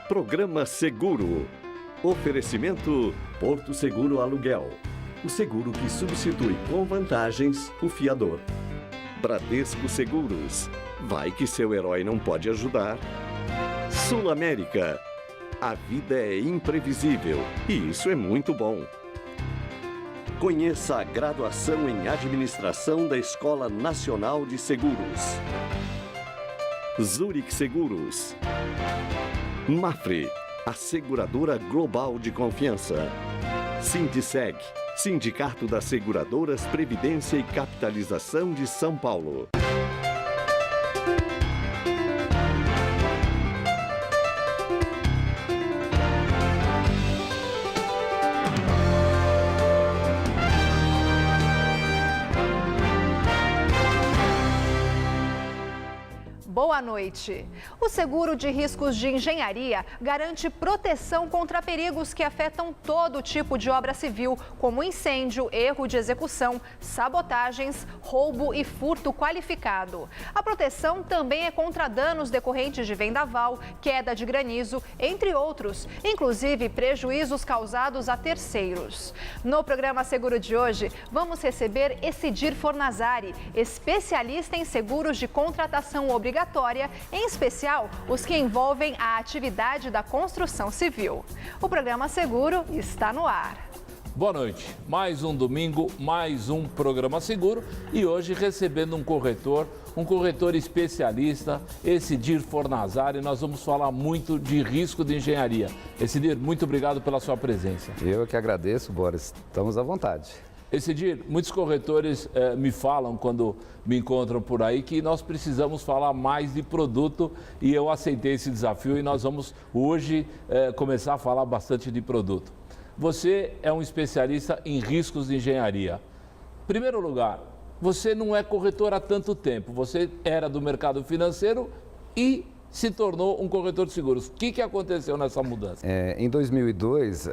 Programa Seguro. Oferecimento Porto Seguro Aluguel. O seguro que substitui com vantagens o fiador. Bradesco Seguros. Vai que seu herói não pode ajudar. Sul América. A vida é imprevisível e isso é muito bom. Conheça a graduação em Administração da Escola Nacional de Seguros. Zurich Seguros. Mafre, a seguradora global de confiança. Sindiceg, Sindicato das Seguradoras Previdência e Capitalização de São Paulo. Boa noite. O seguro de riscos de engenharia garante proteção contra perigos que afetam todo tipo de obra civil, como incêndio, erro de execução, sabotagens, roubo e furto qualificado. A proteção também é contra danos decorrentes de vendaval, queda de granizo, entre outros, inclusive prejuízos causados a terceiros. No programa Seguro de hoje, vamos receber Essidir Fornazari, especialista em seguros de contratação obrigatória, em especial os que envolvem a atividade da construção civil. O programa Seguro está no ar. Boa noite. Mais um domingo, mais um programa Seguro e hoje recebendo um corretor especialista, Essidir Fornazari. Nós vamos falar muito de risco de engenharia. Essidir, muito obrigado pela sua presença. Eu que agradeço, Boris. Estamos à vontade. Essidir, muitos corretores me falam quando me encontram por aí que nós precisamos falar mais de produto e eu aceitei esse desafio e nós vamos hoje começar a falar bastante de produto. Você é um especialista em riscos de engenharia. Em primeiro lugar, você não é corretor há tanto tempo, você era do mercado financeiro e se tornou um corretor de seguros. O que aconteceu nessa mudança? Em 2002,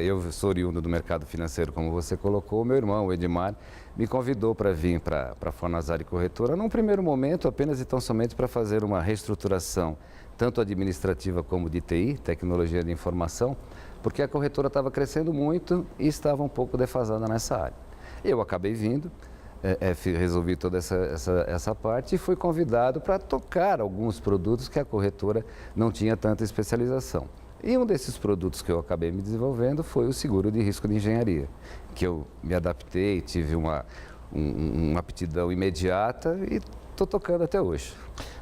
eu sou oriundo do mercado financeiro, como você colocou. Meu irmão, o Edmar, me convidou para vir para a Fornazari Corretora, num primeiro momento apenas e tão somente para fazer uma reestruturação, tanto administrativa como de TI, tecnologia de informação, porque a corretora estava crescendo muito e estava um pouco defasada nessa área. Eu acabei vindo. Resolvi toda essa parte e fui convidado para tocar alguns produtos que a corretora não tinha tanta especialização. E um desses produtos que eu acabei me desenvolvendo foi o seguro de risco de engenharia, que eu me adaptei, tive uma aptidão imediata e estou tocando até hoje.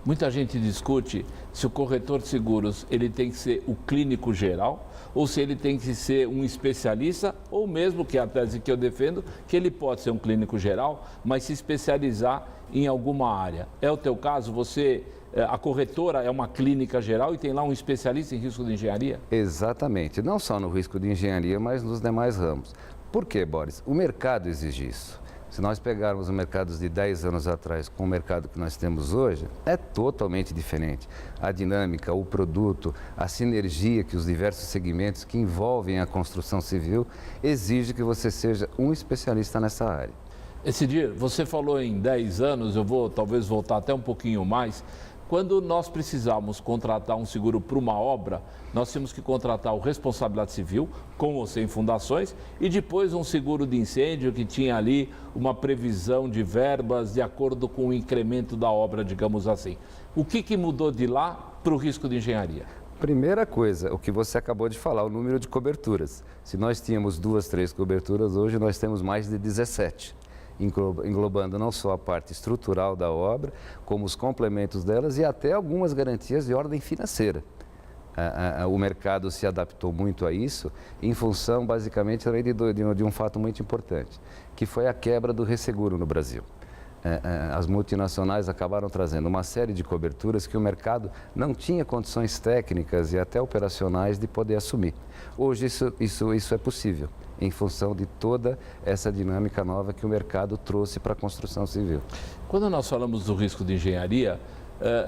Muita gente discute se o corretor de seguros ele tem que ser o clínico geral ou se ele tem que ser um especialista, ou mesmo, que é a tese que eu defendo, que ele pode ser um clínico geral, mas se especializar em alguma área. É o teu caso? A corretora é uma clínica geral e tem lá um especialista em risco de engenharia? Exatamente, não só no risco de engenharia, mas nos demais ramos. Por quê, Boris? O mercado exige isso. Se nós pegarmos o mercado de 10 anos atrás com o mercado que nós temos hoje, é totalmente diferente. A dinâmica, o produto, a sinergia que os diversos segmentos que envolvem a construção civil exige que você seja um especialista nessa área. Essidir, você falou em 10 anos, eu vou talvez voltar até um pouquinho mais. Quando nós precisamos contratar um seguro para uma obra, nós temos que contratar o responsabilidade civil, com ou sem fundações, e depois um seguro de incêndio que tinha ali uma previsão de verbas de acordo com o incremento da obra, digamos assim. O que mudou de lá para o risco de engenharia? Primeira coisa, o que você acabou de falar, o número de coberturas. Se nós tínhamos 2, 3 coberturas, hoje nós temos mais de 17. Englobando não só a parte estrutural da obra, como os complementos delas e até algumas garantias de ordem financeira. O mercado se adaptou muito a isso em função, basicamente, de um fato muito importante, que foi a quebra do resseguro no Brasil. As multinacionais acabaram trazendo uma série de coberturas que o mercado não tinha condições técnicas e até operacionais de poder assumir. Hoje isso é possível, em função de toda essa dinâmica nova que o mercado trouxe para a construção civil. Quando nós falamos do risco de engenharia,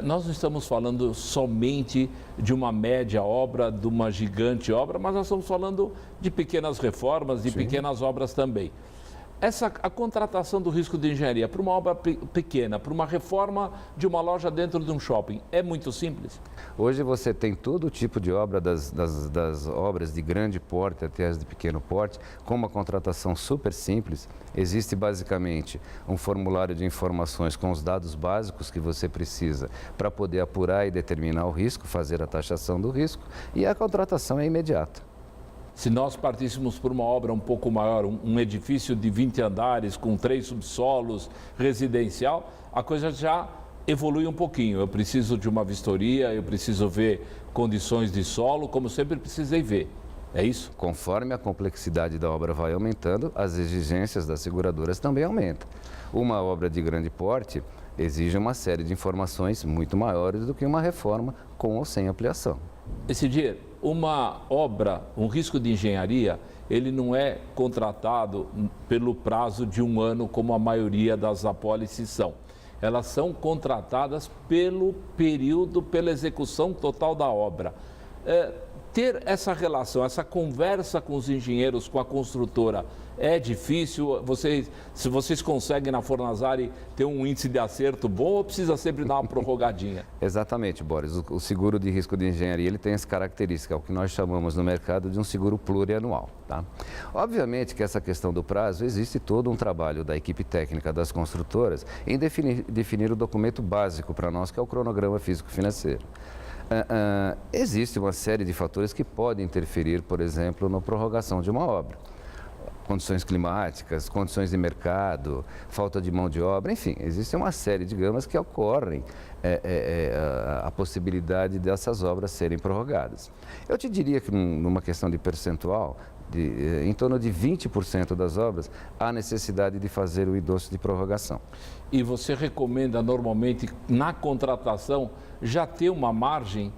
nós não estamos falando somente de uma média obra, de uma gigante obra, mas nós estamos falando de pequenas reformas, de pequenas obras também. a contratação do risco de engenharia para uma obra pequena, para uma reforma de uma loja dentro de um shopping, é muito simples? Hoje você tem todo tipo de obra, das obras de grande porte até as de pequeno porte, com uma contratação super simples. Existe basicamente um formulário de informações com os dados básicos que você precisa para poder apurar e determinar o risco, fazer a taxação do risco, e a contratação é imediata. Se nós partíssemos por uma obra um pouco maior, um edifício de 20 andares, com 3 subsolos, residencial, a coisa já evolui um pouquinho. Eu preciso de uma vistoria, eu preciso ver condições de solo, como sempre precisei ver. É isso? Conforme a complexidade da obra vai aumentando, as exigências das seguradoras também aumentam. Uma obra de grande porte exige uma série de informações muito maiores do que uma reforma com ou sem ampliação. Decidir, uma obra, um risco de engenharia, ele não é contratado pelo prazo de 1 ano, como a maioria das apólices são. Elas são contratadas pelo período, pela execução total da obra. Ter essa relação, essa conversa com os engenheiros, com a construtora, é difícil? Se vocês conseguem na Fornazari ter um índice de acerto bom ou precisa sempre dar uma prorrogadinha? Exatamente, Boris. O seguro de risco de engenharia ele tem essa característica, o que nós chamamos no mercado de um seguro plurianual. Tá? Obviamente que essa questão do prazo, existe todo um trabalho da equipe técnica das construtoras em definir o documento básico para nós, que é o cronograma físico-financeiro. Existe uma série de fatores que podem interferir, por exemplo, na prorrogação de uma obra. Condições climáticas, condições de mercado, falta de mão de obra, enfim, existe uma série de gamas que ocorrem a possibilidade dessas obras serem prorrogadas. Eu te diria que numa questão de percentual, em torno de 20% das obras, há necessidade de fazer o endosso de prorrogação. E você recomenda normalmente na contratação já ter uma margem,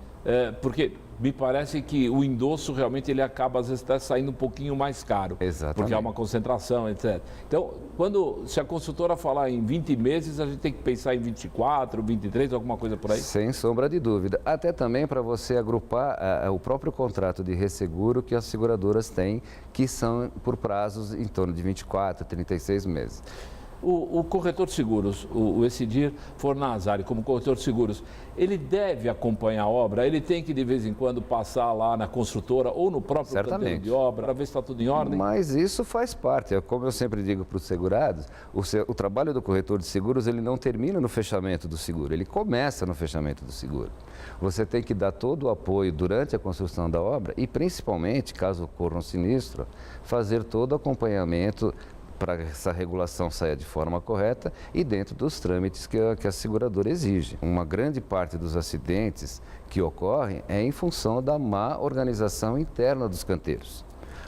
porque me parece que o endosso realmente ele acaba às vezes saindo um pouquinho mais caro. Exatamente. Porque há uma concentração, etc. Então, se a consultora falar em 20 meses, a gente tem que pensar em 24, 23, alguma coisa por aí? Sem sombra de dúvida. Até também para você agrupar o próprio contrato de resseguro que as seguradoras têm, que são por prazos em torno de 24, 36 meses. O corretor de seguros, o Decidir Fornazari, como corretor de seguros, ele deve acompanhar a obra? Ele tem que, de vez em quando, passar lá na construtora ou no próprio canteiro de obra para ver se está tudo em ordem? Mas isso faz parte. Como eu sempre digo para os segurados, o trabalho do corretor de seguros ele não termina no fechamento do seguro, ele começa no fechamento do seguro. Você tem que dar todo o apoio durante a construção da obra e, principalmente, caso ocorra um sinistro, fazer todo o acompanhamento para que essa regulação saia de forma correta e dentro dos trâmites que a seguradora exige. Uma grande parte dos acidentes que ocorrem é em função da má organização interna dos canteiros.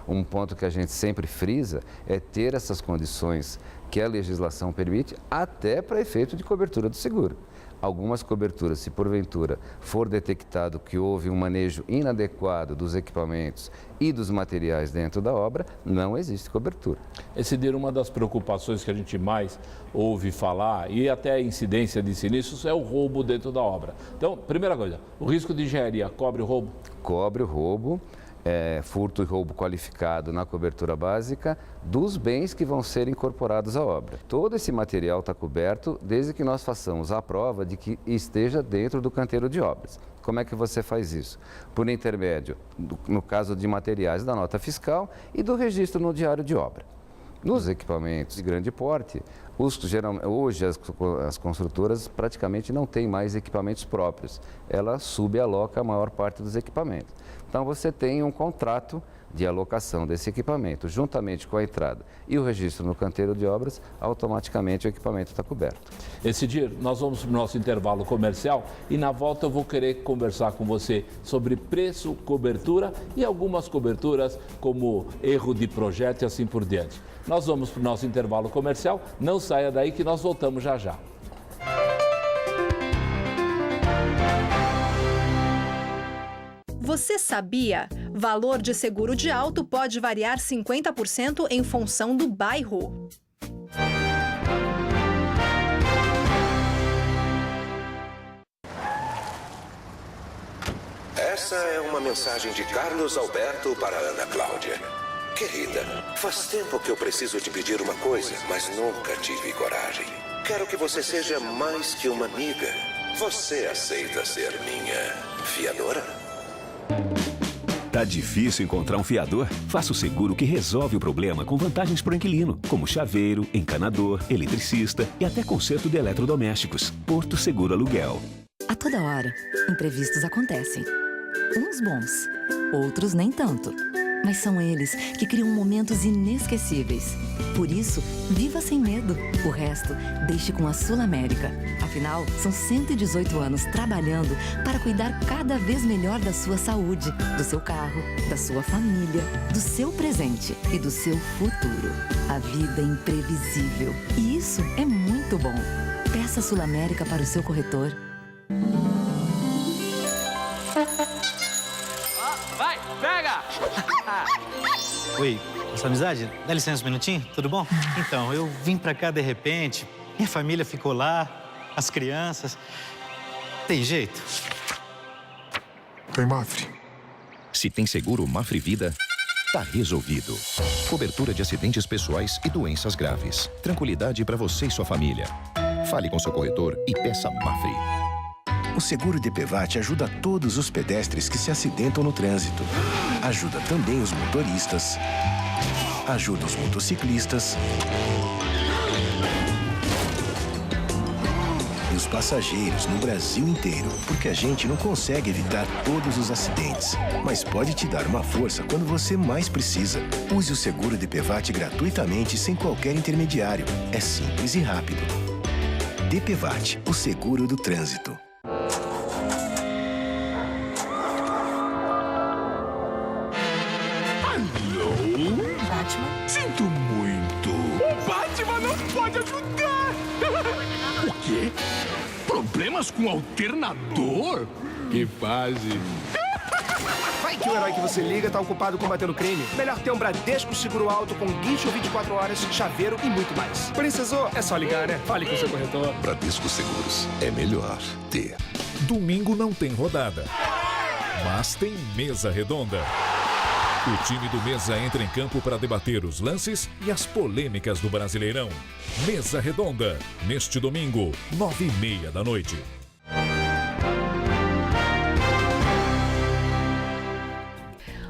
Um ponto que a gente sempre frisa é ter essas condições que a legislação permite até para efeito de cobertura do seguro. Algumas coberturas, se porventura for detectado que houve um manejo inadequado dos equipamentos e dos materiais dentro da obra, não existe cobertura. Decidir, uma das preocupações que a gente mais ouve falar, e até a incidência de sinistros, é o roubo dentro da obra. Então, primeira coisa, o risco de engenharia cobre o roubo? Cobre o roubo. Furto e roubo qualificado na cobertura básica dos bens que vão ser incorporados à obra. Todo esse material está coberto desde que nós façamos a prova de que esteja dentro do canteiro de obras. Como é que você faz isso? Por intermédio, no caso de materiais, da nota fiscal e do registro no diário de obra. Nos equipamentos de grande porte, hoje as construtoras praticamente não têm mais equipamentos próprios. Ela subaloca a maior parte dos equipamentos. Então você tem um contrato de alocação desse equipamento, juntamente com a entrada e o registro no canteiro de obras, automaticamente o equipamento está coberto. Decidir, nós vamos para o nosso intervalo comercial e na volta eu vou querer conversar com você sobre preço, cobertura e algumas coberturas como erro de projeto e assim por diante. Nós vamos para o nosso intervalo comercial, não saia daí que nós voltamos já já. Você sabia? Valor de seguro de auto pode variar 50% em função do bairro. Essa é uma mensagem de Carlos Alberto para Ana Cláudia. Querida, faz tempo que eu preciso te pedir uma coisa, mas nunca tive coragem. Quero que você seja mais que uma amiga. Você aceita ser minha fiadora? Tá difícil encontrar um fiador? Faça o seguro que resolve o problema com vantagens para o inquilino, como chaveiro, encanador, eletricista e até conserto de eletrodomésticos. Porto Seguro Aluguel. A toda hora, imprevistos acontecem. Uns bons, outros nem tanto. Mas são eles que criam momentos inesquecíveis. Por isso, viva sem medo. O resto, deixe com a Sul América. Afinal, são 118 anos trabalhando para cuidar cada vez melhor da sua saúde, do seu carro, da sua família, do seu presente e do seu futuro. A vida é imprevisível e isso é muito bom. Peça a Sul América para o seu corretor. Vai, pega! Oi, essa amizade? Dá licença um minutinho, tudo bom? Então, eu vim pra cá de repente, minha família ficou lá, as crianças. Tem jeito? Tem Mafre. Se tem seguro Mafre Vida, tá resolvido. Cobertura de acidentes pessoais e doenças graves. Tranquilidade para você e sua família. Fale com seu corretor e peça Mafre. O seguro DPVAT ajuda todos os pedestres que se acidentam no trânsito. Ajuda também os motoristas. Ajuda os motociclistas. E os passageiros no Brasil inteiro. Porque a gente não consegue evitar todos os acidentes. Mas pode te dar uma força quando você mais precisa. Use o seguro DPVAT gratuitamente sem qualquer intermediário. É simples e rápido. DPVAT, o seguro do trânsito. Batman? Sinto muito. O Batman não pode ajudar. O quê? Problemas com alternador? Que fase. Vai que o herói que você liga tá ocupado combatendo crime. Melhor ter um Bradesco Seguro Alto com guincho 24 horas, chaveiro e muito mais. Precisou? É só ligar, né? Fale com o seu corretor. Bradesco Seguros. É melhor ter. Domingo não tem rodada, mas tem mesa redonda. O time do Mesa entra em campo para debater os lances e as polêmicas do Brasileirão. Mesa Redonda, neste domingo, 9h30 da noite.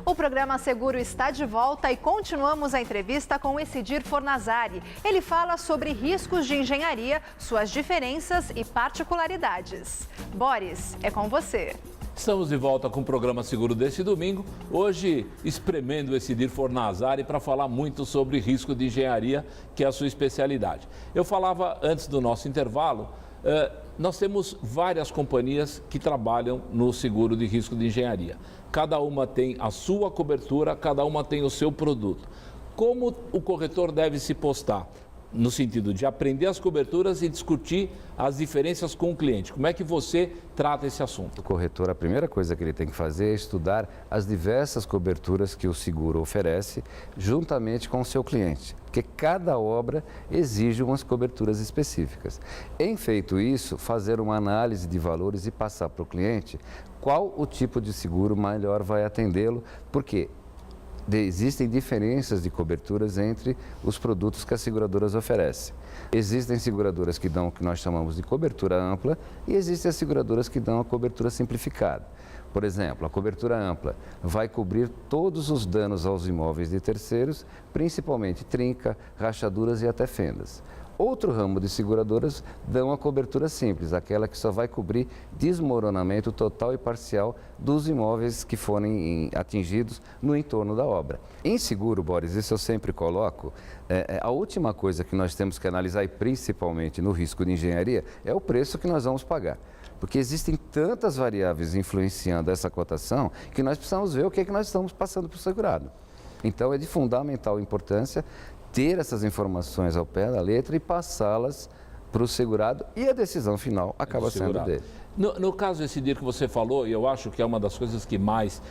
O programa Seguro está de volta e continuamos a entrevista com Essidir Fornazari. Ele fala sobre riscos de engenharia, suas diferenças e particularidades. Boris, é com você. Estamos de volta com o programa Seguro desse domingo, hoje espremendo esse Essidir Fornazari para falar muito sobre risco de engenharia, que é a sua especialidade. Eu falava antes do nosso intervalo, nós temos várias companhias que trabalham no seguro de risco de engenharia. Cada uma tem a sua cobertura, cada uma tem o seu produto. Como o corretor deve se postar? No sentido de aprender as coberturas e discutir as diferenças com o cliente. Como é que você trata esse assunto? O corretor, a primeira coisa que ele tem que fazer é estudar as diversas coberturas que o seguro oferece juntamente com o seu cliente, porque cada obra exige umas coberturas específicas. Em feito isso, fazer uma análise de valores e passar para o cliente qual o tipo de seguro melhor vai atendê-lo, porque existem diferenças de coberturas entre os produtos que as seguradoras oferecem. Existem seguradoras que dão o que nós chamamos de cobertura ampla e existem as seguradoras que dão a cobertura simplificada. Por exemplo, a cobertura ampla vai cobrir todos os danos aos imóveis de terceiros, principalmente trinca, rachaduras e até fendas. Outro ramo de seguradoras dão a cobertura simples, aquela que só vai cobrir desmoronamento total e parcial dos imóveis que forem atingidos no entorno da obra. Em seguro, Boris, isso eu sempre coloco, a última coisa que nós temos que analisar, e principalmente no risco de engenharia, é o preço que nós vamos pagar. Porque existem tantas variáveis influenciando essa cotação que nós precisamos ver o que é que nós estamos passando para o segurado. Então, é de fundamental importância ter essas informações ao pé da letra e passá-las para o segurado e a decisão final acaba sendo dele. No caso esse dia que você falou, e eu acho que é uma das coisas que mais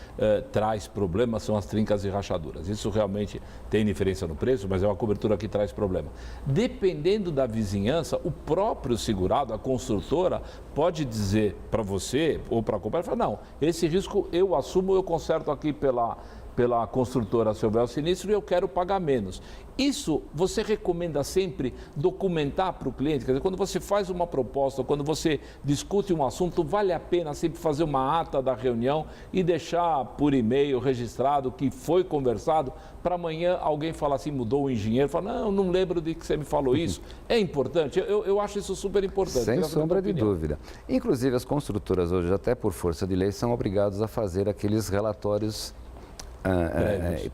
traz problemas, são as trincas e rachaduras. Isso realmente tem diferença no preço, mas é uma cobertura que traz problema. Dependendo da vizinhança, o próprio segurado, a construtora, pode dizer para você ou para a companhia, não, esse risco eu assumo, eu conserto aqui pela pela construtora se houver o sinistro e eu quero pagar menos. Isso você recomenda sempre documentar para o cliente? Quer dizer, quando você faz uma proposta, quando você discute um assunto, vale a pena sempre fazer uma ata da reunião e deixar por e-mail registrado que foi conversado, para amanhã alguém falar assim, mudou o engenheiro, fala, não lembro de que você me falou isso. É importante, eu acho isso super importante. Sem sombra de dúvida. Inclusive as construtoras hoje, até por força de lei, são obrigadas a fazer aqueles relatórios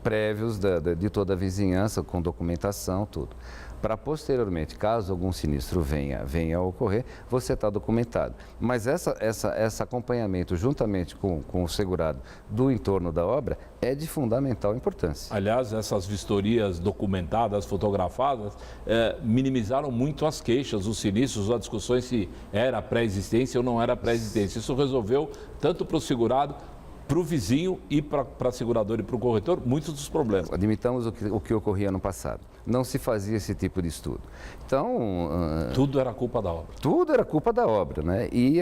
prévios de toda a vizinhança, com documentação, tudo. Para posteriormente, caso algum sinistro venha a ocorrer, você está documentado. Mas esse acompanhamento, juntamente com o segurado do entorno da obra, é de fundamental importância. Aliás, essas vistorias documentadas, fotografadas, minimizaram muito as queixas, os sinistros, as discussões se era pré-existência ou não era pré-existência. Isso resolveu, tanto para o segurado, para o vizinho e para a seguradora e para o corretor, muitos dos problemas. Admitamos o que ocorria no passado. Não se fazia esse tipo de estudo. Então... tudo era culpa da obra. Tudo era culpa da obra, né? E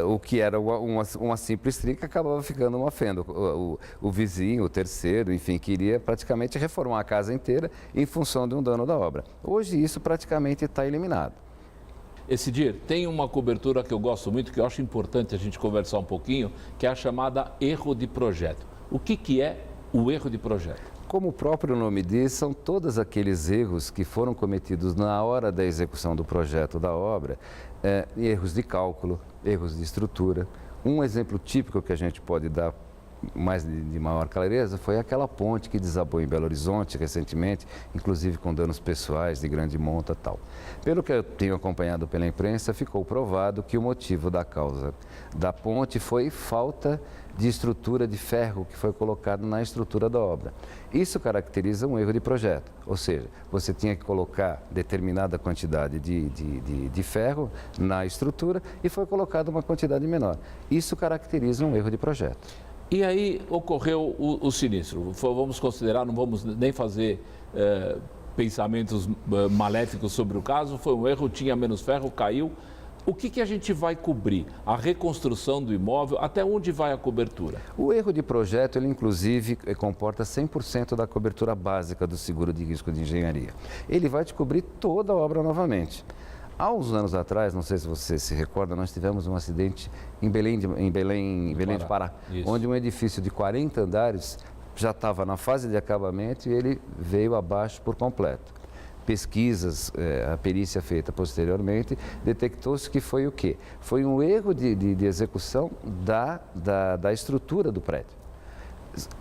o que era uma simples trinca acabava ficando uma fenda. O vizinho, o terceiro, enfim, queria praticamente reformar a casa inteira em função de um dano da obra. Hoje isso praticamente está eliminado. Ezidir, tem uma cobertura que eu gosto muito, que eu acho importante a gente conversar um pouquinho, que é a chamada erro de projeto. O que é o erro de projeto? Como o próprio nome diz, são todos aqueles erros que foram cometidos na hora da execução do projeto da obra, erros de cálculo, erros de estrutura. Um exemplo típico que a gente pode dar mais de maior clareza foi aquela ponte que desabou em Belo Horizonte recentemente, inclusive com danos pessoais de grande monta e tal. Pelo que eu tenho acompanhado pela imprensa, ficou provado que o motivo da causa da ponte foi falta de estrutura de ferro que foi colocado na estrutura da obra. Isso caracteriza um erro de projeto, ou seja, você tinha que colocar determinada quantidade de ferro na estrutura e foi colocado uma quantidade menor. Isso caracteriza um erro de projeto. E aí ocorreu o sinistro. Vamos considerar, não vamos nem fazer pensamentos maléficos sobre o caso, foi um erro, tinha menos ferro, caiu. O que a gente vai cobrir? A reconstrução do imóvel, até onde vai a cobertura? O erro de projeto, ele inclusive comporta 100% da cobertura básica do seguro de risco de engenharia. Ele vai te cobrir toda a obra novamente. Há uns anos atrás, não sei se você se recorda, nós tivemos um acidente em Belém de Pará, onde um edifício de 40 andares já estava na fase de acabamento e ele veio abaixo por completo. Pesquisas, a perícia feita posteriormente, detectou-se que foi o quê? Foi um erro de execução da estrutura do prédio.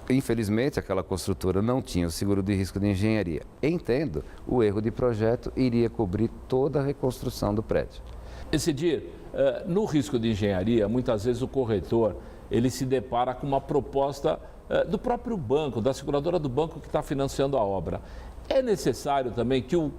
Infelizmente, aquela construtora não tinha o seguro de risco de engenharia. Entendo, o erro de projeto iria cobrir toda a reconstrução do prédio. Ezidir, no risco de engenharia, muitas vezes o corretor ele se depara com uma proposta do próprio banco, da seguradora do banco que está financiando a obra. É necessário também que o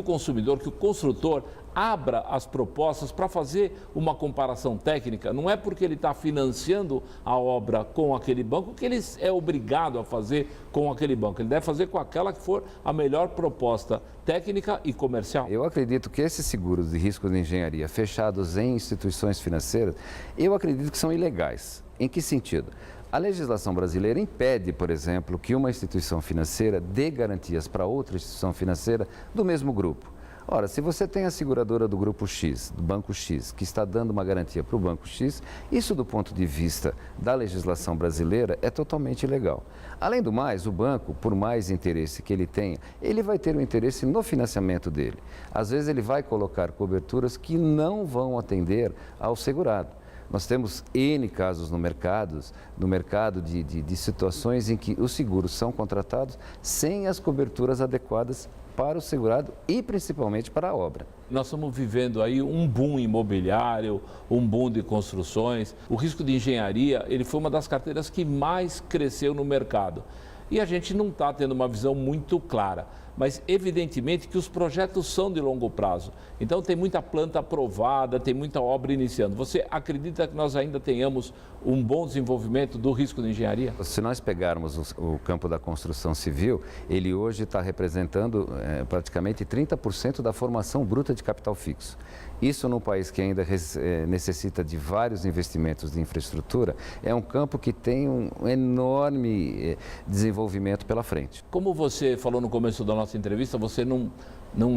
consumidor, que o construtor abra as propostas para fazer uma comparação técnica. Não é porque ele está financiando a obra com aquele banco que ele é obrigado a fazer com aquele banco. Ele deve fazer com aquela que for a melhor proposta técnica e comercial. Eu acredito que esses seguros de risco de engenharia fechados em instituições financeiras, eu acredito que são ilegais. Em que sentido? A legislação brasileira impede, por exemplo, que uma instituição financeira dê garantias para outra instituição financeira do mesmo grupo. Ora, se você tem a seguradora do grupo X, do banco X, que está dando uma garantia para o banco X, isso do ponto de vista da legislação brasileira é totalmente ilegal. Além do mais, o banco, por mais interesse que ele tenha, ele vai ter um interesse no financiamento dele. Às vezes ele vai colocar coberturas que não vão atender ao segurado. Nós temos N casos no mercado de situações em que os seguros são contratados sem as coberturas adequadas para o segurado e principalmente para a obra. Nós estamos vivendo aí um boom imobiliário, um boom de construções. O risco de engenharia, ele foi uma das carteiras que mais cresceu no mercado. E a gente não está tendo uma visão muito clara. mas evidentemente que os projetos são de longo prazo. Então tem muita planta aprovada, tem muita obra iniciando. Você acredita que nós ainda tenhamos um bom desenvolvimento do risco de engenharia? Se nós pegarmos o campo da construção civil, ele hoje está representando praticamente 30% da formação bruta de capital fixo. Isso num país que ainda necessita de vários investimentos de infraestrutura, é um campo que tem um enorme desenvolvimento pela frente. Como você falou no começo da nossa entrevista, você não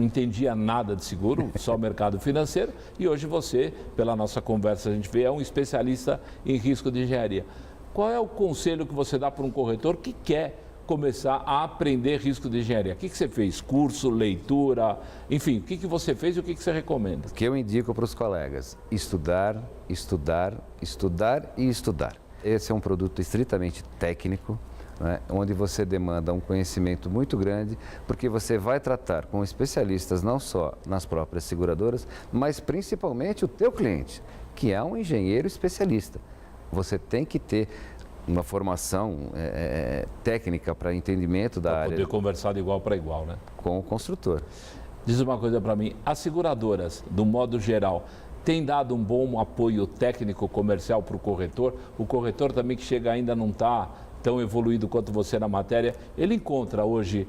entendia nada de seguro, só mercado financeiro, e hoje você, pela nossa conversa, a gente vê, é um especialista em risco de engenharia. Qual é o conselho que você dá para um corretor que quer começar a aprender risco de engenharia? O que você fez? Curso, leitura, enfim, o que você fez e o que você recomenda? O que eu indico para os colegas? Estudar, estudar, estudar e estudar. Esse é um produto estritamente técnico, né, onde você demanda um conhecimento muito grande, porque você vai tratar com especialistas não só nas próprias seguradoras, mas principalmente o teu cliente, que é um engenheiro especialista. Você tem que ter uma formação técnica para entendimento da área. Poder conversar de igual para igual, né? Com o construtor. Diz uma coisa para mim, as seguradoras, do modo geral, têm dado um bom apoio técnico comercial para o corretor? O corretor também que chega ainda não está tão evoluído quanto você na matéria, ele encontra hoje,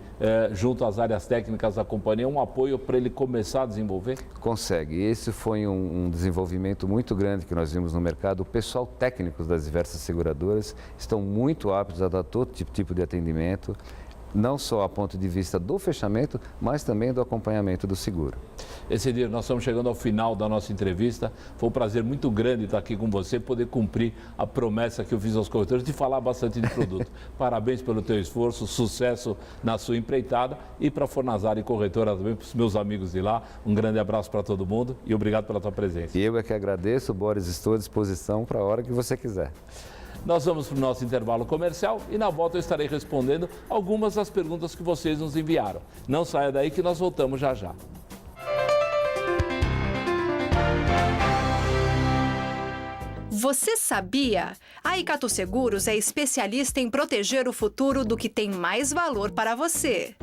junto às áreas técnicas da companhia, um apoio para ele começar a desenvolver? Consegue. Esse foi um desenvolvimento muito grande que nós vimos no mercado. O pessoal técnico das diversas seguradoras estão muito aptos a dar todo tipo de atendimento, não só a ponto de vista do fechamento, mas também do acompanhamento do seguro. Excedir, nós estamos chegando ao final da nossa entrevista. Foi um prazer muito grande estar aqui com você, poder cumprir a promessa que eu fiz aos corretores de falar bastante de produto. Parabéns pelo teu esforço, sucesso na sua empreitada e para a Fornazari Corretora também, para os meus amigos de lá. Um grande abraço para todo mundo e obrigado pela tua presença. E eu é que agradeço, Boris, estou à disposição para a hora que você quiser. Nós vamos para o nosso intervalo comercial e na volta eu estarei respondendo algumas das perguntas que vocês nos enviaram. Não saia daí que nós voltamos já já. Você sabia? A Icatu Seguros é especialista em proteger o futuro do que tem mais valor para você.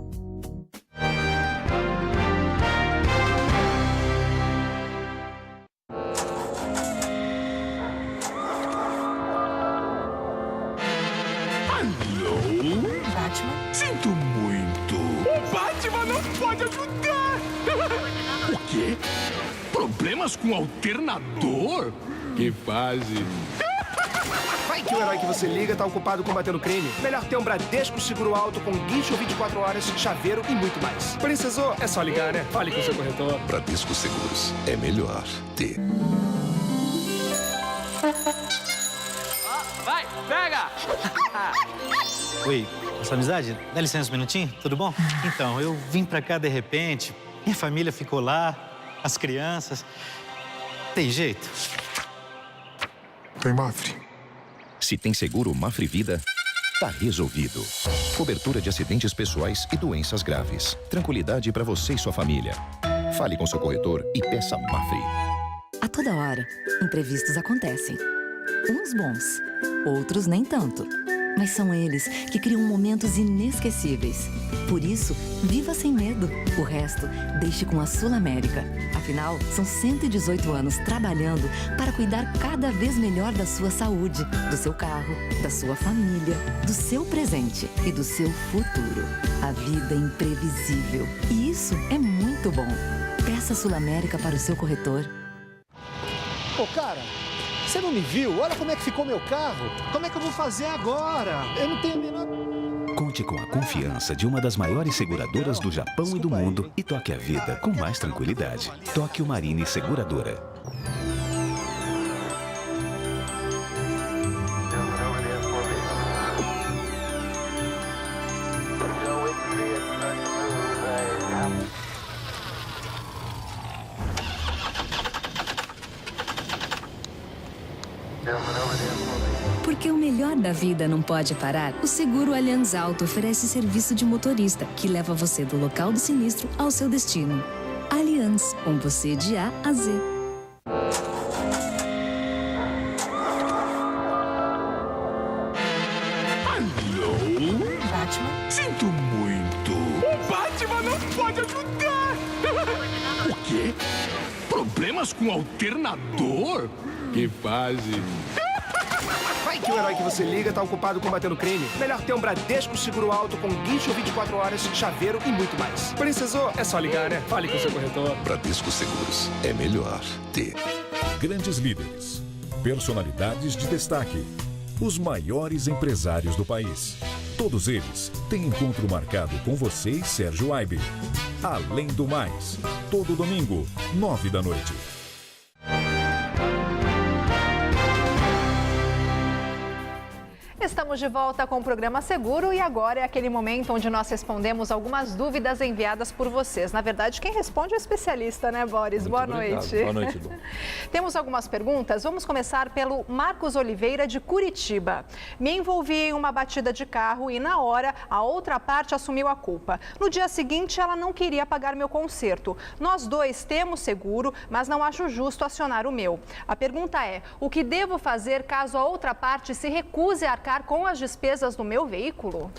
Batman? Sinto muito. O Batman não pode ajudar! O quê? Problemas com alternador? Que fase? Vai que o herói que você liga tá ocupado combatendo crime. Melhor ter um Bradesco Seguro Alto com guincho 24 horas, chaveiro e muito mais. Precisou? É só ligar, né? Fale com o seu corretor. Bradesco Seguros. É melhor ter. Vai, pega! Oi, essa amizade? Dá licença um minutinho, tudo bom? Então, eu vim pra cá de repente, minha família ficou lá, as crianças. Tem jeito? Tem Mafre. Se tem seguro Mafre Vida, tá resolvido. Cobertura de acidentes pessoais e doenças graves. Tranquilidade para você e sua família. Fale com seu corretor e peça Mafre. A toda hora, imprevistos acontecem. Uns bons, outros nem tanto. Mas são eles que criam momentos inesquecíveis. Por isso, viva sem medo. O resto, deixe com a Sul América. Afinal, são 118 anos trabalhando para cuidar cada vez melhor da sua saúde, do seu carro, da sua família, do seu presente e do seu futuro. A vida é imprevisível. E isso é muito bom. Peça Sul América para o seu corretor. Ô, cara, você não me viu? Olha como é que ficou meu carro. Como é que eu vou fazer agora? Eu não tenho a menor... Conte com a confiança de uma das maiores seguradoras do Japão e do mundo e toque a vida com mais tranquilidade. Tóquio Marine Seguradora. Porque o melhor da vida não pode parar, o Seguro Allianz Auto oferece serviço de motorista, que leva você do local do sinistro ao seu destino. Allianz, com você de A a Z. Batman? Sinto muito. O Batman não pode ajudar. O quê? Problemas com alternador? Que fase. Vai que o herói que você liga tá ocupado combatendo crime. Melhor ter um Bradesco Seguro Alto com guincho 24 horas, chaveiro e muito mais. Precisou? É só ligar, né? Fale com o seu corretor. Bradesco Seguros. É melhor ter. Grandes líderes, personalidades de destaque, os maiores empresários do país. Todos eles têm encontro marcado com você e Sérgio Aibe. Além do Mais, todo domingo, 9 da noite. Estamos de volta com o programa Seguro e agora é aquele momento onde nós respondemos algumas dúvidas enviadas por vocês. Na verdade, quem responde é o especialista, né, Boris? Muito Boa obrigado. noite. Boa noite, Lu. Temos algumas perguntas. Vamos começar pelo Marcos Oliveira, de Curitiba. Me envolvi em uma batida de carro e, na hora, a outra parte assumiu a culpa. No dia seguinte, ela não queria pagar meu conserto. Nós dois temos seguro, mas não acho justo acionar o meu. A pergunta é, o que devo fazer caso a outra parte se recuse a arcar com as despesas do meu veículo?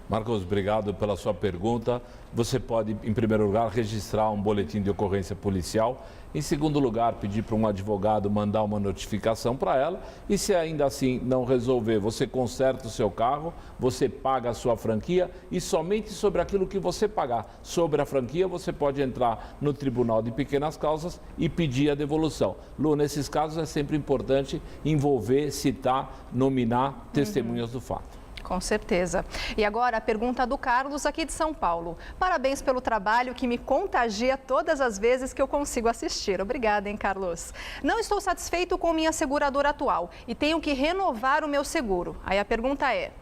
Marcos, obrigado pela sua pergunta. Você pode, em primeiro lugar, registrar um boletim de ocorrência policial. Em segundo lugar, pedir para um advogado mandar uma notificação para ela. E se ainda assim não resolver, você conserta o seu carro, você paga a sua franquia e somente sobre aquilo que você pagar sobre a franquia, você pode entrar no Tribunal de Pequenas Causas e pedir a devolução. Lu, nesses casos é sempre importante envolver, citar, nominar testemunhas do fato. Com certeza. E agora a pergunta do Carlos, aqui de São Paulo. Parabéns pelo trabalho que me contagia todas as vezes que eu consigo assistir. Obrigada, hein, Carlos? Não estou satisfeito com minha seguradora atual e tenho que renovar o meu seguro. Aí a pergunta é: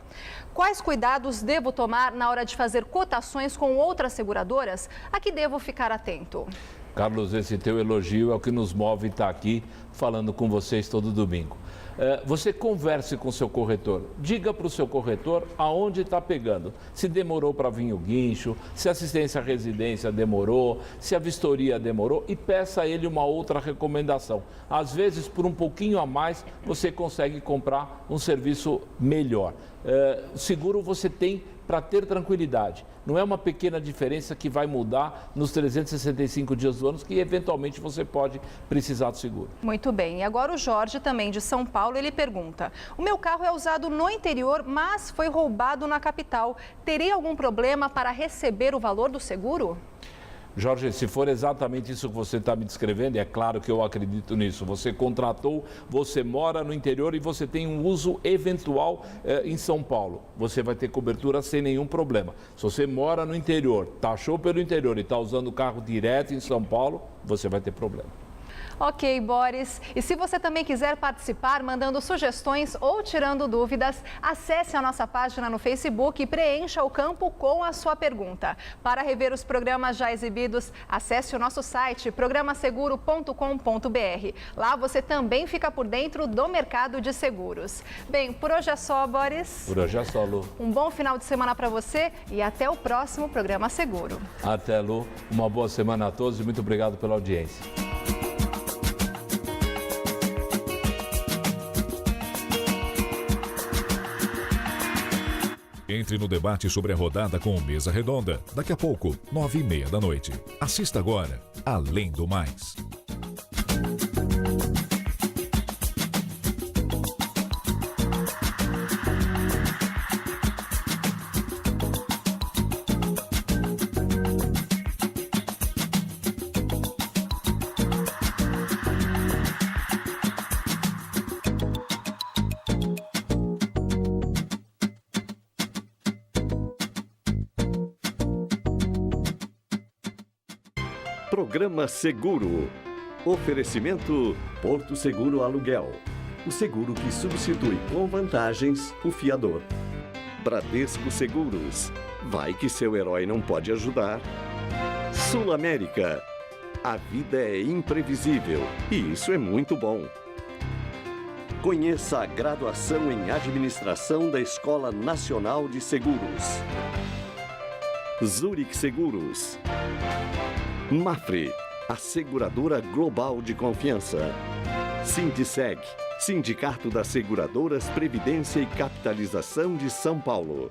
quais cuidados devo tomar na hora de fazer cotações com outras seguradoras? A que devo ficar atento? Carlos, esse teu elogio é o que nos move estar aqui falando com vocês todo domingo. Você converse com o seu corretor, diga para o seu corretor aonde está pegando, se demorou para vir o guincho, se a assistência à residência demorou, se a vistoria demorou e peça a ele uma outra recomendação. Às vezes, por um pouquinho a mais, você consegue comprar um serviço melhor. O seguro você tem para ter tranquilidade. Não é uma pequena diferença que vai mudar nos 365 dias do ano, que eventualmente você pode precisar do seguro. Muito bem. E agora o Jorge, também de São Paulo, ele pergunta: o meu carro é usado no interior, mas foi roubado na capital. Teria algum problema para receber o valor do seguro? Jorge, se for exatamente isso que você está me descrevendo, é claro que eu acredito nisso. Você contratou, você mora no interior e você tem um uso eventual em São Paulo. Você vai ter cobertura sem nenhum problema. Se você mora no interior, taxou pelo interior e está usando o carro direto em São Paulo, você vai ter problema. Ok, Boris. E se você também quiser participar, mandando sugestões ou tirando dúvidas, acesse a nossa página no Facebook e preencha o campo com a sua pergunta. Para rever os programas já exibidos, acesse o nosso site programaseguro.com.br. Lá você também fica por dentro do mercado de seguros. Bem, por hoje é só, Boris. Por hoje é só, Lu. Um bom final de semana para você e até o próximo Programa Seguro. Até, Lu. Uma boa semana a todos e muito obrigado pela audiência. Entre no debate sobre a rodada com o Mesa Redonda, daqui a pouco, 9h30 da noite. Assista agora, Além do Mais. Programa Seguro. Oferecimento Porto Seguro Aluguel. O seguro que substitui com vantagens o fiador. Bradesco Seguros. Vai que seu herói não pode ajudar. Sul América. A vida é imprevisível e isso é muito bom. Conheça a graduação em Administração da Escola Nacional de Seguros. Zurich Seguros. Mafre, a seguradora global de confiança. Sindiceg, Sindicato das Seguradoras Previdência e Capitalização de São Paulo.